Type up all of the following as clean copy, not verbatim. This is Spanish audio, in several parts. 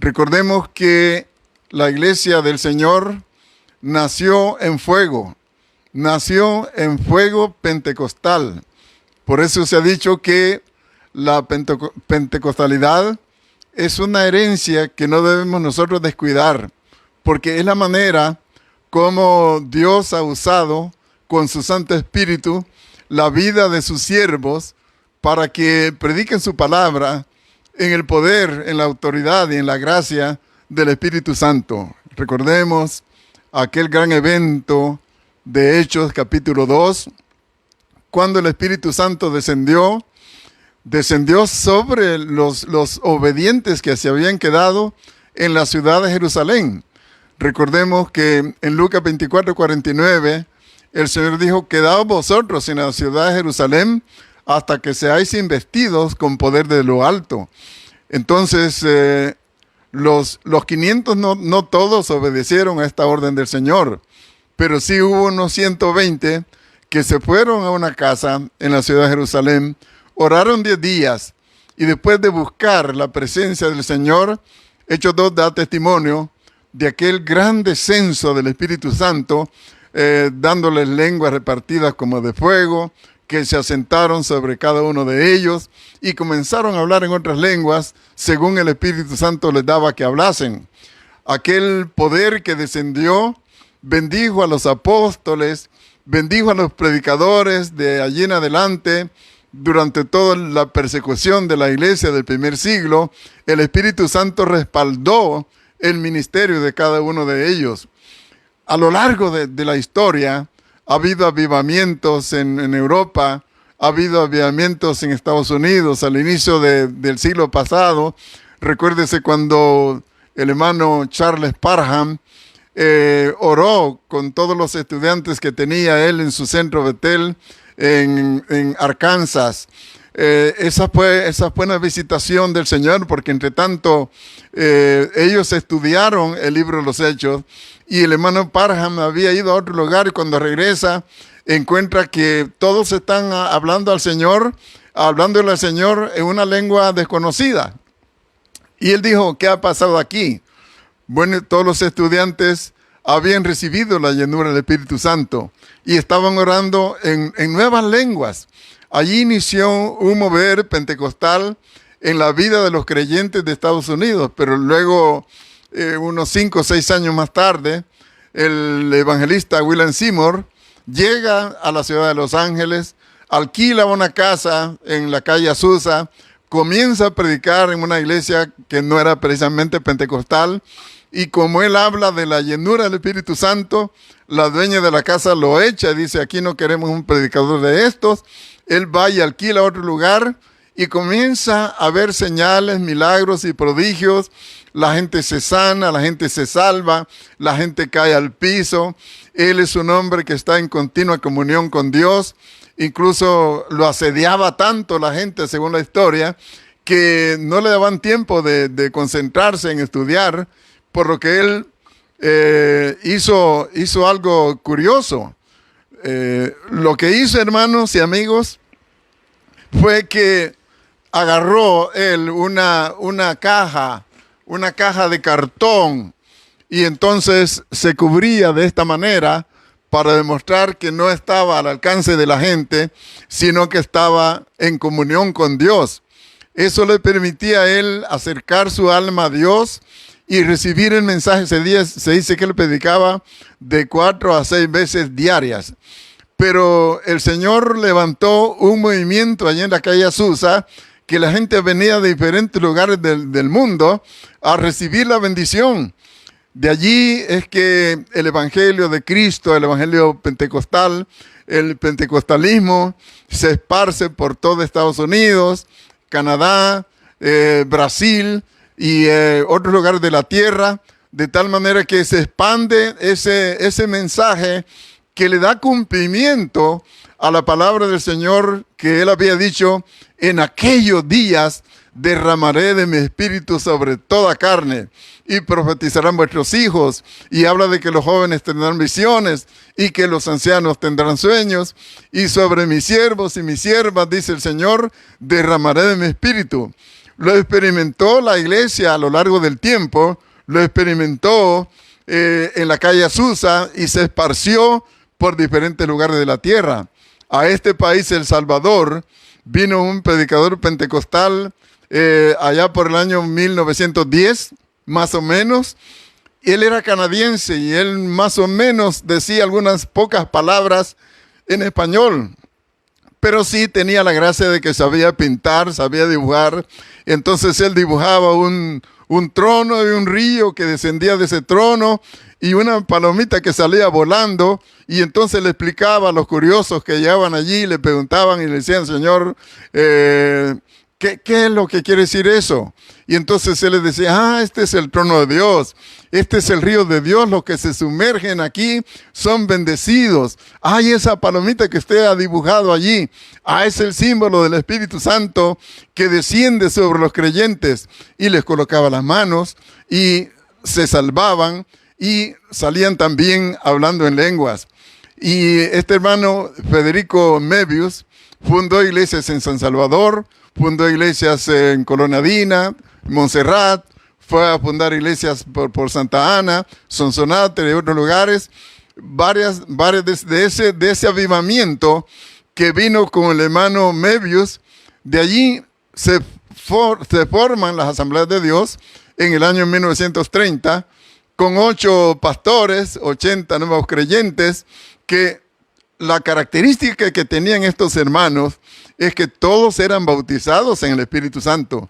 Recordemos que la iglesia del Señor nació en fuego pentecostal. Por eso se ha dicho que la pentecostalidad es una herencia que no debemos nosotros descuidar, porque es la manera como Dios ha usado con su Santo Espíritu la vida de sus siervos para que prediquen su palabra en el poder, en la autoridad y en la gracia del Espíritu Santo. Recordemos aquel gran evento de Hechos capítulo 2, cuando el Espíritu Santo descendió sobre los obedientes que se habían quedado en la ciudad de Jerusalén. Recordemos que en Lucas 24:49, el Señor dijo: quedaos vosotros en la ciudad de Jerusalén hasta que seáis investidos con poder de lo alto. Entonces, los 500 no todos obedecieron a esta orden del Señor, pero sí hubo unos 120 que se fueron a una casa en la ciudad de Jerusalén, oraron 10 días y después de buscar la presencia del Señor, Hechos 2 da testimonio de aquel gran descenso del Espíritu Santo, dándoles lenguas repartidas como de fuego, que se asentaron sobre cada uno de ellos y comenzaron a hablar en otras lenguas según el Espíritu Santo les daba que hablasen. Aquel poder que descendió bendijo a los apóstoles, bendijo a los predicadores de allí en adelante. Durante toda la persecución de la iglesia del primer siglo, el Espíritu Santo respaldó el ministerio de cada uno de ellos. A lo largo de la historia ha habido avivamientos en Europa, ha habido avivamientos en Estados Unidos al inicio del siglo pasado. Recuérdese cuando el hermano Charles Parham oró con todos los estudiantes que tenía él en su centro Betel en Arkansas. Esa fue una visitación del Señor, porque entre tanto ellos estudiaron el libro de los Hechos y el hermano Parham había ido a otro lugar, y cuando regresa encuentra que todos están hablándole al Señor en una lengua desconocida. Y él dijo: ¿qué ha pasado aquí? Bueno, todos los estudiantes habían recibido la llenura del Espíritu Santo y estaban orando en nuevas lenguas. Allí inició un mover pentecostal en la vida de los creyentes de Estados Unidos, pero luego, unos 5 o 6 años más tarde, el evangelista William Seymour llega a la ciudad de Los Ángeles, alquila una casa en la calle Azusa, comienza a predicar en una iglesia que no era precisamente pentecostal, y como él habla de la llenura del Espíritu Santo, la dueña de la casa lo echa y dice: aquí no queremos un predicador de estos. Él va y alquila a otro lugar y comienza a ver señales, milagros y prodigios. La gente se sana, la gente se salva, la gente cae al piso. Él es un hombre que está en continua comunión con Dios. Incluso lo asediaba tanto la gente, según la historia, que no le daban tiempo de concentrarse en estudiar, por lo que él hizo algo curioso. Lo que hizo, hermanos y amigos, fue que agarró él una caja de cartón, y entonces se cubría de esta manera para demostrar que no estaba al alcance de la gente, sino que estaba en comunión con Dios. Eso le permitía a él acercar su alma a Dios y recibir el mensaje. Ese día se dice que él predicaba de 4 a 6 veces diarias. Pero el Señor levantó un movimiento allá en la calle Azusa, que la gente venía de diferentes lugares del mundo a recibir la bendición. De allí es que el Evangelio de Cristo, el Evangelio pentecostal, el pentecostalismo se esparce por todo Estados Unidos, Canadá, Brasil y otros lugares de la tierra, de tal manera que se expande ese mensaje que le da cumplimiento a la palabra del Señor que Él había dicho: en aquellos días derramaré de mi espíritu sobre toda carne y profetizarán vuestros hijos. Y habla de que los jóvenes tendrán visiones y que los ancianos tendrán sueños, y sobre mis siervos y mis siervas, dice el Señor, derramaré de mi espíritu. Lo experimentó la iglesia a lo largo del tiempo, lo experimentó en la calle Azusa y se esparció por diferentes lugares de la tierra. A este país, El Salvador, vino un predicador pentecostal allá por el año 1910, más o menos. Él era canadiense y él más o menos decía algunas pocas palabras en español, pero sí tenía la gracia de que sabía pintar, sabía dibujar. Entonces él dibujaba un trono y un río que descendía de ese trono y una palomita que salía volando, y entonces le explicaba a los curiosos que llegaban allí, le preguntaban y le decían: Señor, ¿qué es lo que quiere decir eso? Y entonces él les decía: este es el trono de Dios, este es el río de Dios, los que se sumergen aquí son bendecidos. Esa palomita que usted ha dibujado allí, es el símbolo del Espíritu Santo que desciende sobre los creyentes. Y les colocaba las manos y se salvaban y salían también hablando en lenguas. Y este hermano Federico Mebius fundó iglesias en San Salvador, fundó iglesias en Colonadina, Montserrat, fue a fundar iglesias por Santa Ana, Sonsonate y otros lugares. Varias de ese avivamiento que vino con el hermano Mebius, de allí se forman las Asambleas de Dios en el año 1930, con 8 pastores, 80 nuevos creyentes, que la característica que tenían estos hermanos es que todos eran bautizados en el Espíritu Santo.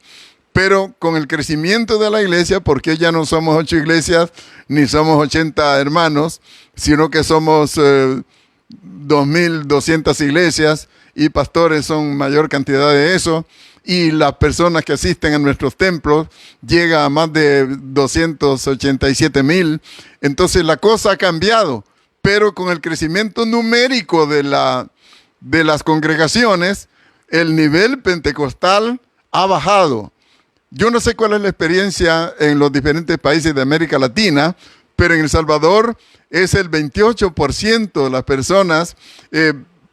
Pero con el crecimiento de la iglesia, porque ya no somos 8 iglesias, ni somos 80 hermanos, sino que somos 2.200 iglesias, y pastores son mayor cantidad de eso, y las personas que asisten a nuestros templos llega a más de 287,000. Entonces la cosa ha cambiado, pero con el crecimiento numérico de las congregaciones, el nivel pentecostal ha bajado. Yo no sé cuál es la experiencia en los diferentes países de América Latina, pero en El Salvador es el 28% de las personas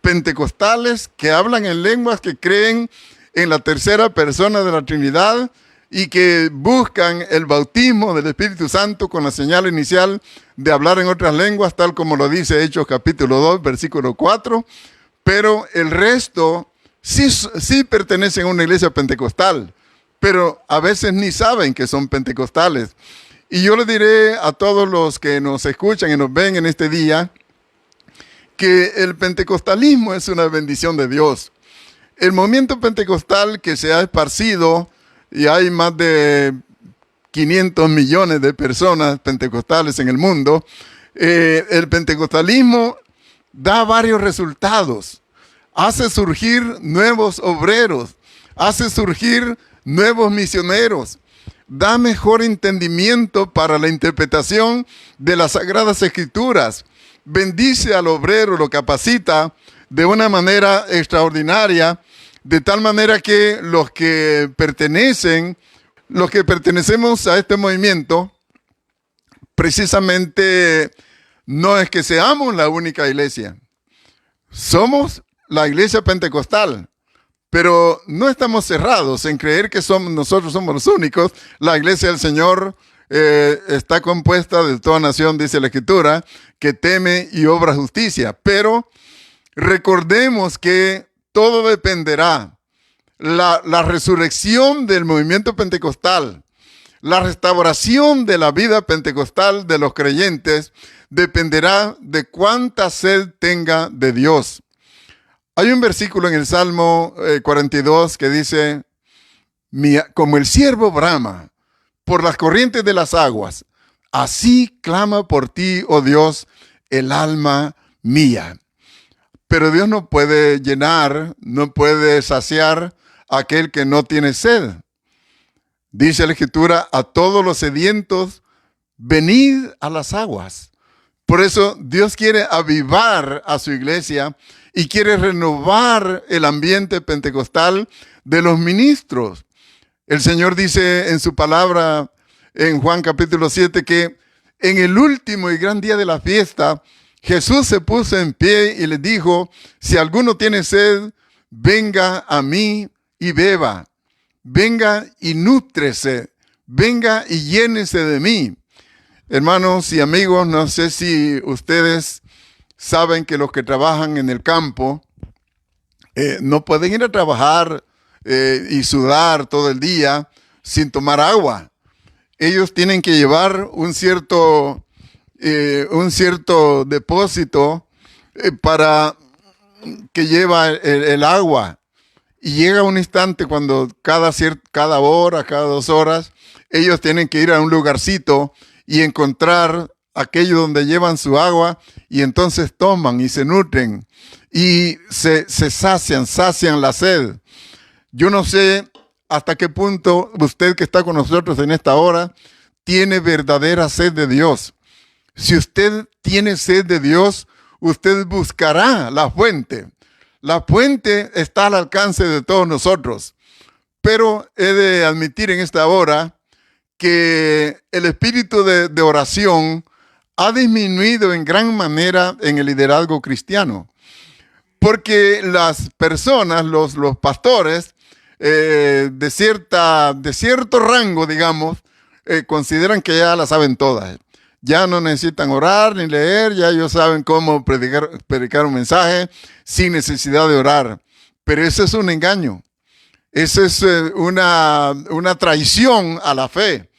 pentecostales que hablan en lenguas, que creen en la tercera persona de la Trinidad y que buscan el bautismo del Espíritu Santo con la señal inicial de hablar en otras lenguas, tal como lo dice Hechos capítulo 2, versículo 4. Pero el resto sí pertenecen a una iglesia pentecostal, pero a veces ni saben que son pentecostales. Y yo le diré a todos los que nos escuchan y nos ven en este día que el pentecostalismo es una bendición de Dios. El movimiento pentecostal que se ha esparcido, y hay más de 500 millones de personas pentecostales en el mundo, el pentecostalismo da varios resultados. Hace surgir nuevos obreros, hace surgir nuevos misioneros, da mejor entendimiento para la interpretación de las Sagradas Escrituras, bendice al obrero, lo capacita de una manera extraordinaria, de tal manera que los que pertenecemos a este movimiento, precisamente no es que seamos la única iglesia, somos la iglesia pentecostal, pero no estamos cerrados en creer que nosotros somos los únicos. La iglesia del Señor está compuesta de toda nación, dice la Escritura, que teme y obra justicia. Pero recordemos que todo dependerá. La resurrección del movimiento pentecostal, la restauración de la vida pentecostal de los creyentes, dependerá de cuánta sed tenga de Dios. Hay un versículo en el Salmo 42 que dice: como el ciervo brama por las corrientes de las aguas, así clama por ti, oh Dios, el alma mía. Pero Dios no puede llenar, no puede saciar a aquel que no tiene sed. Dice la Escritura: a todos los sedientos, venid a las aguas. Por eso Dios quiere avivar a su iglesia y quiere renovar el ambiente pentecostal de los ministros. El Señor dice en su palabra en Juan capítulo 7 que en el último y gran día de la fiesta, Jesús se puso en pie y les dijo: si alguno tiene sed, venga a mí y beba. venga y nútrese, venga y llénese de mí. Hermanos y amigos, no sé si ustedes saben que los que trabajan en el campo no pueden ir a trabajar y sudar todo el día sin tomar agua. Ellos tienen que llevar un cierto depósito para que lleva el agua. Y llega un instante cuando cada hora, cada 2 horas, ellos tienen que ir a un lugarcito y encontrar aquello donde llevan su agua, y entonces toman y se nutren y se sacian la sed. Yo no sé hasta qué punto usted que está con nosotros en esta hora tiene verdadera sed de Dios. Si usted tiene sed de Dios, usted buscará la fuente. La fuente está al alcance de todos nosotros. Pero he de admitir en esta hora que el espíritu de oración ha disminuido en gran manera en el liderazgo cristiano. Porque las personas, los pastores, de cierto rango, digamos, consideran que ya la saben todas. Ya no necesitan orar ni leer, ya ellos saben cómo predicar un mensaje sin necesidad de orar. Pero eso es un engaño. Eso es una traición a la fe.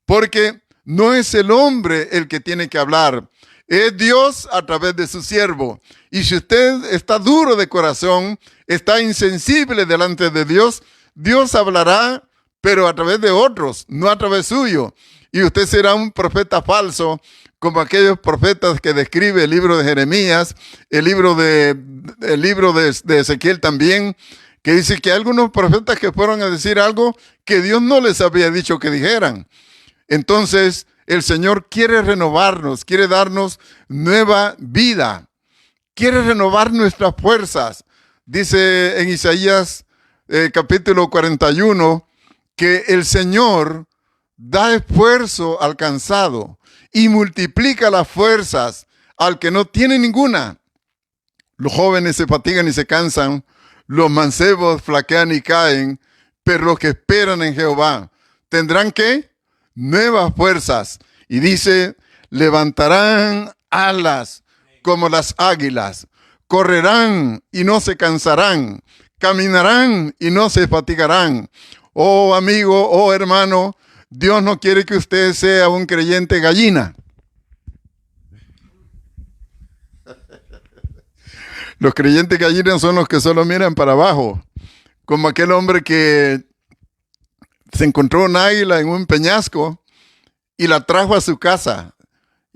Porque no es el hombre el que tiene que hablar, es Dios a través de su siervo. Y si usted está duro de corazón, está insensible delante de Dios, Dios hablará, pero a través de otros, no a través suyo. Y usted será un profeta falso, como aquellos profetas que describe el libro de Jeremías, el libro de Ezequiel también, que dice que hay algunos profetas que fueron a decir algo que Dios no les había dicho que dijeran. Entonces, el Señor quiere renovarnos, quiere darnos nueva vida, quiere renovar nuestras fuerzas. Dice en Isaías capítulo 41 que el Señor da esfuerzo al cansado y multiplica las fuerzas al que no tiene ninguna. Los jóvenes se fatigan y se cansan, los mancebos flaquean y caen, pero los que esperan en Jehová tendrán ¿qué? Nuevas fuerzas. Y dice, levantarán alas como las águilas, correrán y no se cansarán, caminarán y no se fatigarán. Oh amigo, oh hermano, Dios no quiere que usted sea un creyente gallina. Los creyentes gallinas son los que solo miran para abajo, como aquel hombre que se encontró un águila en un peñasco y la trajo a su casa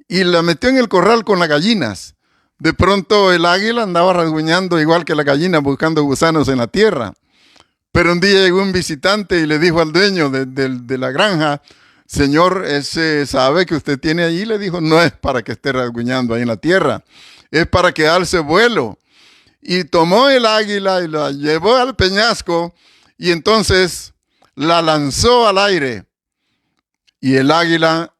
y la metió en el corral con las gallinas. De pronto el águila andaba rasguñando igual que la gallina buscando gusanos en la tierra. Pero un día llegó un visitante y le dijo al dueño de la granja, señor, ese sabe que usted tiene allí. Le dijo, no es para que esté rasguñando ahí en la tierra, es para que alce vuelo. Y tomó el águila y la llevó al peñasco y entonces la lanzó al aire. Y el águila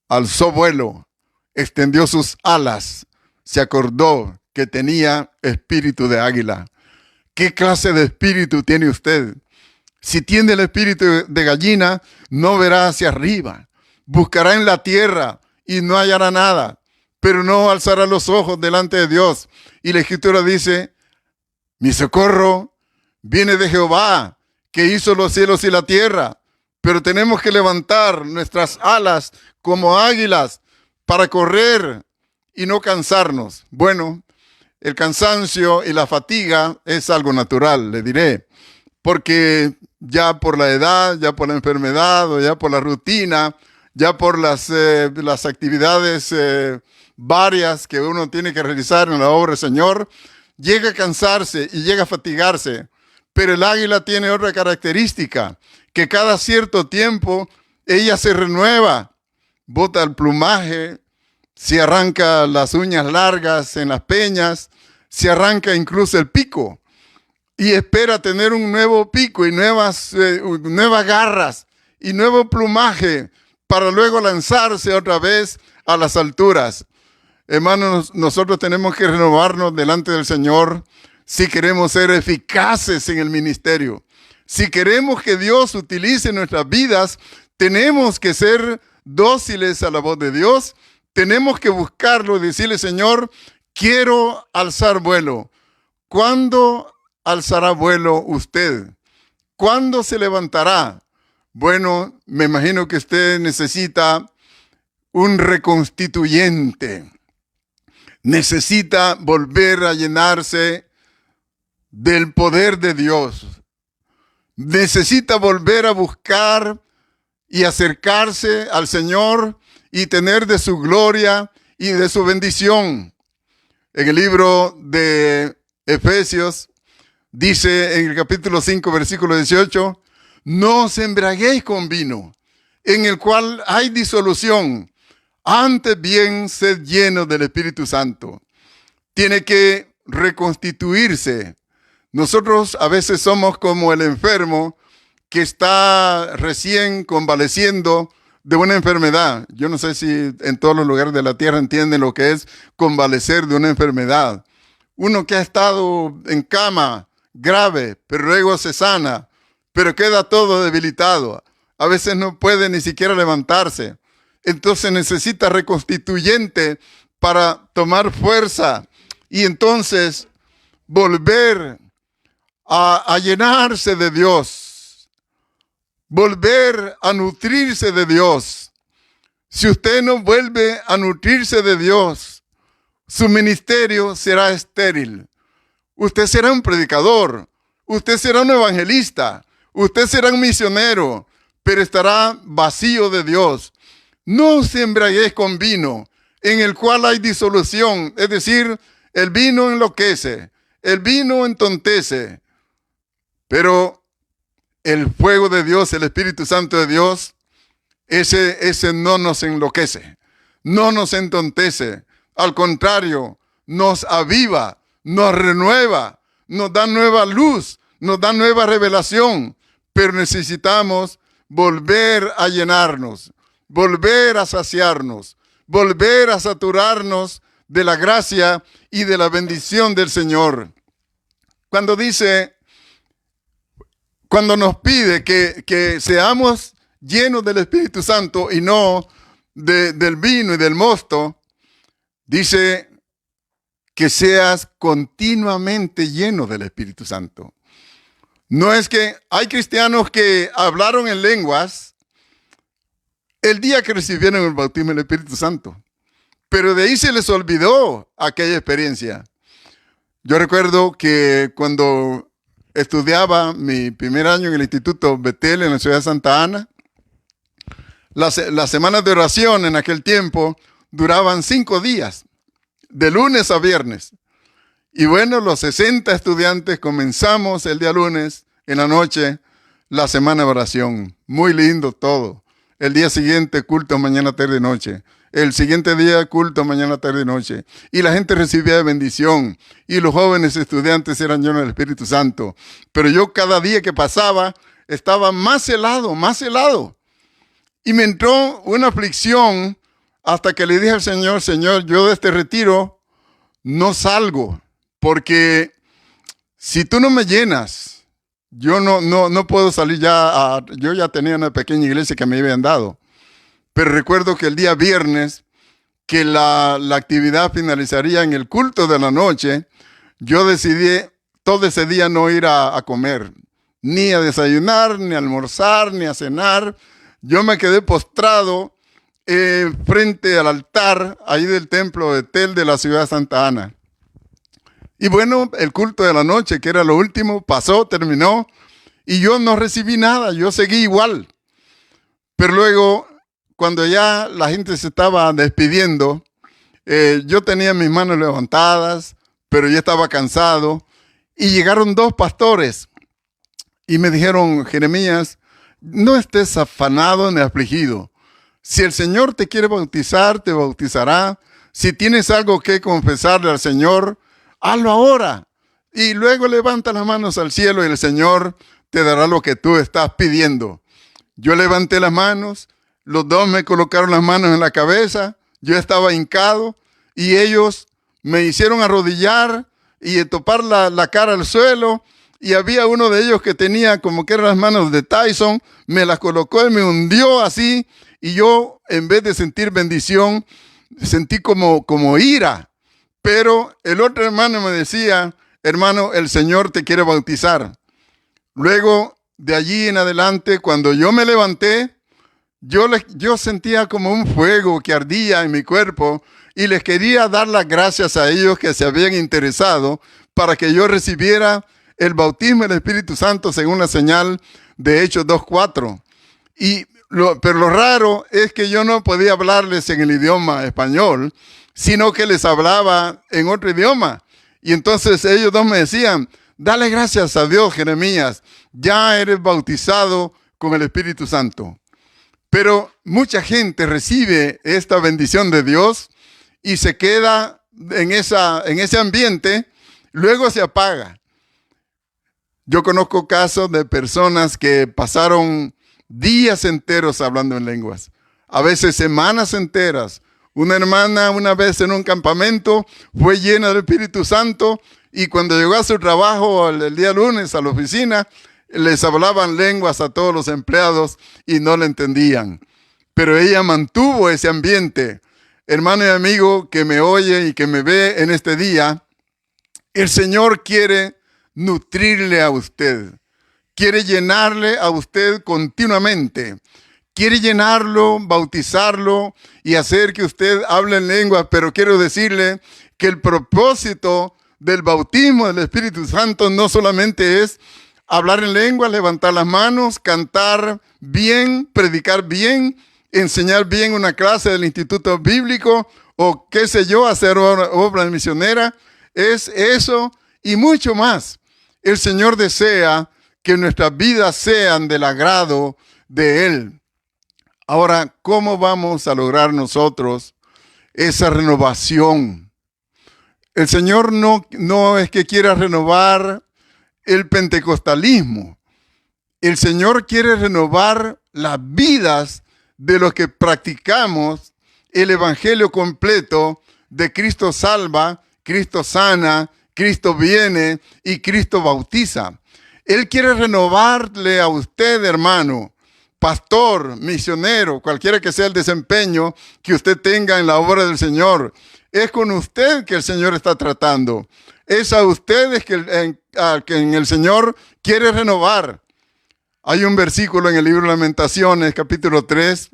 alzó vuelo, extendió sus alas, se acordó que tenía espíritu de águila. ¿Qué clase de espíritu tiene usted? Si tiene el espíritu de gallina, no verá hacia arriba. Buscará en la tierra y no hallará nada, pero no alzará los ojos delante de Dios. Y la Escritura dice, mi socorro viene de Jehová, que hizo los cielos y la tierra. Pero tenemos que levantar nuestras alas como águilas para correr y no cansarnos. Bueno, el cansancio y la fatiga es algo natural, le diré, porque ya por la edad, ya por la enfermedad o ya por la rutina, ya por las actividades varias que uno tiene que realizar en la obra del Señor, llega a cansarse y llega a fatigarse. Pero el águila tiene otra característica, que cada cierto tiempo ella se renueva, bota el plumaje, se arranca las uñas largas en las peñas, se arranca incluso el pico y espera tener un nuevo pico y nuevas garras y nuevo plumaje para luego lanzarse otra vez a las alturas. Hermanos, nosotros tenemos que renovarnos delante del Señor si queremos ser eficaces en el ministerio. Si queremos que Dios utilice nuestras vidas, tenemos que ser dóciles a la voz de Dios. Tenemos que buscarlo y decirle, Señor, quiero alzar vuelo. ¿Cuándo alzará vuelo usted? ¿Cuándo se levantará? Bueno, me imagino que usted necesita un reconstituyente. Necesita volver a llenarse del poder de Dios. Necesita volver a buscar y acercarse al Señor y tener de su gloria y de su bendición. En el libro de Efesios dice en el capítulo 5, versículo 18, no os embriaguéis con vino, en el cual hay disolución. Antes bien, sed llenos del Espíritu Santo. Tiene que reconstituirse. Nosotros a veces somos como el enfermo que está recién convaleciendo de una enfermedad. Yo no sé si en todos los lugares de la tierra entienden lo que es convalecer de una enfermedad. Uno que ha estado en cama grave, pero luego se sana, pero queda todo debilitado. A veces no puede ni siquiera levantarse. Entonces necesita reconstituyente para tomar fuerza y entonces volver a llenarse de Dios, volver a nutrirse de Dios. Si usted no vuelve a nutrirse de Dios, su ministerio será estéril. Usted será un predicador, usted será un evangelista, usted será un misionero, pero estará vacío de Dios. No os embriaguéis con vino, en el cual hay disolución, es decir, el vino enloquece, el vino entontece, pero el fuego de Dios, el Espíritu Santo de Dios, ese no nos enloquece, no nos entontece, al contrario, nos aviva, nos renueva, nos da nueva luz, nos da nueva revelación, pero necesitamos volver a llenarnos, volver a saciarnos, volver a saturarnos de la gracia y de la bendición del Señor. Cuando nos pide que seamos llenos del Espíritu Santo y no del vino y del mosto, dice que seas continuamente lleno del Espíritu Santo. No es que hay cristianos que hablaron en lenguas el día que recibieron el bautismo del Espíritu Santo, pero de ahí se les olvidó aquella experiencia. Yo recuerdo que cuando estudiaba mi primer año en el Instituto Betel en la ciudad de Santa Ana, las semanas de oración en aquel tiempo duraban 5 días, de lunes a viernes. Y bueno, los 60 estudiantes comenzamos el día lunes en la noche la semana de oración. Muy lindo todo. El día siguiente, culto mañana, tarde y noche. El siguiente día, culto mañana, tarde y noche. Y la gente recibía de bendición. Y los jóvenes estudiantes eran llenos del Espíritu Santo. Pero yo cada día que pasaba estaba más helado, más helado. Y me entró una aflicción hasta que le dije al Señor, Señor, yo de este retiro no salgo. Porque si tú no me llenas, yo no puedo salir ya. Yo ya tenía una pequeña iglesia que me habían dado. Pero recuerdo que el día viernes, que la actividad finalizaría en el culto de la noche, yo decidí todo ese día no ir a comer, ni a desayunar, ni a almorzar, ni a cenar. Yo me quedé postrado frente al altar ahí del templo de Betel de la ciudad de Santa Ana. Y bueno, el culto de la noche, que era lo último, pasó, terminó, y yo no recibí nada, yo seguí igual. Pero luego, cuando ya la gente se estaba despidiendo, yo tenía mis manos levantadas, pero ya estaba cansado, y llegaron 2 pastores, y me dijeron, Jeremías, no estés afanado ni afligido. Si el Señor te quiere bautizar, te bautizará. Si tienes algo que confesarle al Señor, hazlo ahora. Y luego levanta las manos al cielo y el Señor te dará lo que tú estás pidiendo. Yo levanté las manos, los 2 me colocaron las manos en la cabeza, yo estaba hincado y ellos me hicieron arrodillar y topar la cara al suelo y había uno de ellos que tenía como que eran las manos de Tyson, me las colocó y me hundió así, y yo en vez de sentir bendición, sentí como ira. Pero el otro hermano me decía, hermano, el Señor te quiere bautizar. Luego, de allí en adelante, cuando yo me levanté, yo sentía como un fuego que ardía en mi cuerpo y les quería dar las gracias a ellos que se habían interesado para que yo recibiera el bautismo del Espíritu Santo según la señal de Hechos 2:4. Pero lo raro es que yo no podía hablarles en el idioma español, sino que les hablaba en otro idioma. Y entonces ellos dos me decían, dale gracias a Dios, Jeremías, ya eres bautizado con el Espíritu Santo. Pero mucha gente recibe esta bendición de Dios y se queda en ese ambiente, luego se apaga. Yo conozco casos de personas que pasaron días enteros hablando en lenguas, a veces semanas enteras. Una hermana una vez en un campamento fue llena del Espíritu Santo y cuando llegó a su trabajo el día lunes a la oficina, les hablaban lenguas a todos los empleados y no le entendían. Pero ella mantuvo ese ambiente. Hermano y amigo que me oye y que me ve en este día, el Señor quiere nutrirle a usted. Quiere llenarle a usted continuamente. Quiere llenarlo, bautizarlo y hacer que usted hable en lengua. Pero quiero decirle que el propósito del bautismo del Espíritu Santo no solamente es hablar en lengua, levantar las manos, cantar bien, predicar bien, enseñar bien una clase del instituto bíblico o qué sé yo, hacer obra misionera. Es eso y mucho más. El Señor desea que nuestras vidas sean del agrado de Él. Ahora, ¿cómo vamos a lograr nosotros esa renovación? El Señor no es que quiera renovar el pentecostalismo. El Señor quiere renovar las vidas de los que practicamos el evangelio completo de Cristo salva, Cristo sana, Cristo viene y Cristo bautiza. Él quiere renovarle a usted, hermano, pastor, misionero, cualquiera que sea el desempeño que usted tenga en la obra del Señor. Es con usted que el Señor está tratando. Es a ustedes que en el Señor quiere renovar. Hay un versículo en el libro de Lamentaciones, capítulo 3,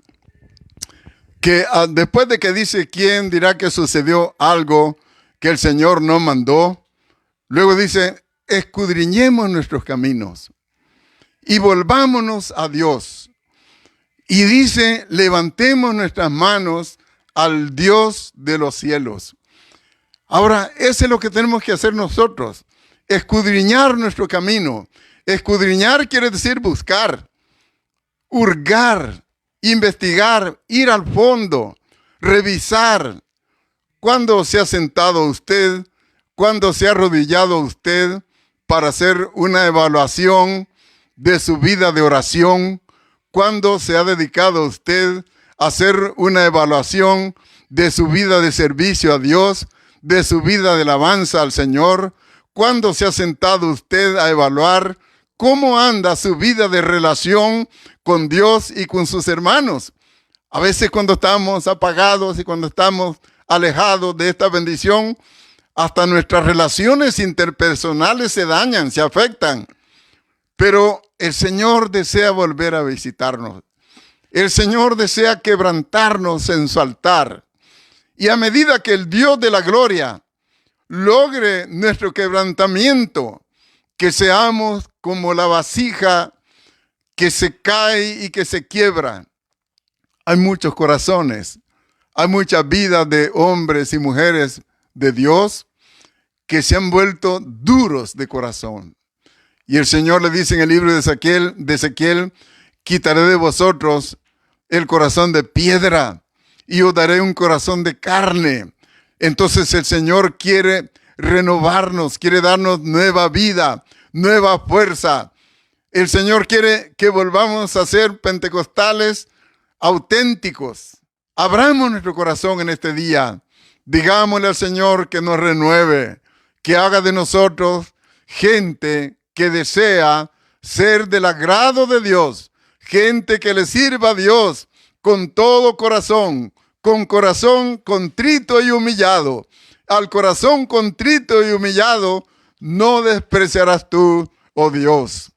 que después de que dice, ¿quién dirá que sucedió algo que el Señor no mandó? Luego dice, escudriñemos nuestros caminos y volvámonos a Dios. Y dice, levantemos nuestras manos al Dios de los cielos. Ahora, eso es lo que tenemos que hacer nosotros, escudriñar nuestro camino. Escudriñar quiere decir buscar, hurgar, investigar, ir al fondo, revisar. ¿Cuándo se ha sentado usted? ¿Cuándo se ha arrodillado usted para hacer una evaluación de su vida de oración? ¿Cuándo se ha dedicado usted a hacer una evaluación de su vida de servicio a Dios, de su vida de alabanza al Señor? ¿Cuándo se ha sentado usted a evaluar cómo anda su vida de relación con Dios y con sus hermanos? A veces cuando estamos apagados y cuando estamos alejados de esta bendición, hasta nuestras relaciones interpersonales se dañan, se afectan. Pero el Señor desea volver a visitarnos. El Señor desea quebrantarnos en su altar. Y a medida que el Dios de la gloria logre nuestro quebrantamiento, que seamos como la vasija que se cae y que se quiebra. Hay muchos corazones, hay muchas vidas de hombres y mujeres de Dios que se han vuelto duros de corazón. Y el Señor le dice en el libro de Ezequiel, quitaré de vosotros el corazón de piedra y os daré un corazón de carne. Entonces el Señor quiere renovarnos, quiere darnos nueva vida, nueva fuerza. El Señor quiere que volvamos a ser pentecostales auténticos. Abramos nuestro corazón en este día. Digámosle al Señor que nos renueve, que haga de nosotros gente que desea ser del agrado de Dios, gente que le sirva a Dios con todo corazón, con corazón contrito y humillado. Al corazón contrito y humillado no despreciarás tú, oh Dios.